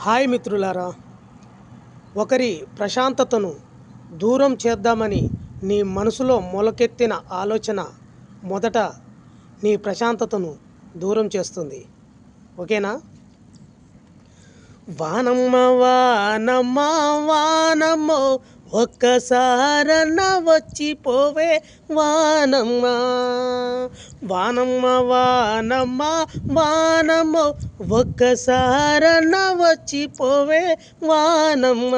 Hi మిత్రులారా, ఒకరి ప్రశాంతతను దూరం చేద్దామని నీ మనసులో మొలకెత్తిన ఆలోచన మొదట నీ ప్రశాంతతను దూరం చేస్తుంది. ఓకేనా? వానమ్మ వానమ్మ వానమ్మో, ఒక్కసారన్న వచ్చిపోవే వానమ్మ. వానమ్మ వానమ్మ వానమ్మో, ఒక్కసారన్న వచ్చిపోవే వానమ్మ.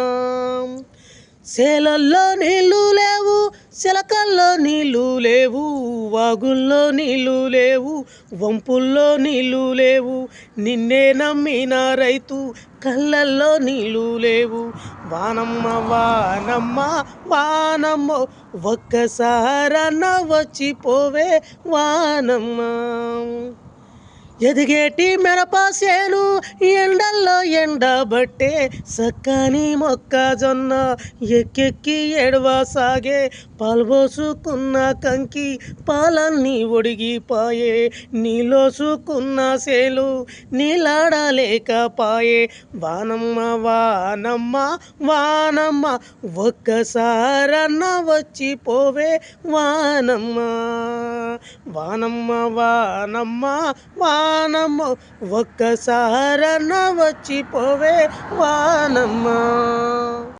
సేలల్లో నీళ్ళు లేవు, చిలకల్లో నీళ్ళు లేవు, వాగుల్లో నీళ్ళు లేవు, వంపుల్లో నీళ్ళు లేవు, నిన్నే నమ్మిన రైతు కళ్ళల్లో నీళ్ళు లేవు. వానమ్మ వానమ్మ వానమ్మో, ఒక్కసారన్న వచ్చిపోవే వానమ్మ. ఎదిగేటి మిరపసేను ఎండల్లో ఎండబట్టే, సక్కని మొక్కజొన్న ఎక్కెక్కి ఎడవసాగే, పాల్పోసుకున్న కంకి పాలన్నీ ఒడిగిపాయే, నీలోసుకున్న సేలు నీలాడలేకపాయే. వానమ్మ వానమ్మ వానమ్మ, ఒక్కసారన్న వచ్చిపోవే వానమ్మ. వానమ్మ వానమ్మ వానమ్మో, ఒక్కసారన్న వచ్చిపోవే వానమ్మ.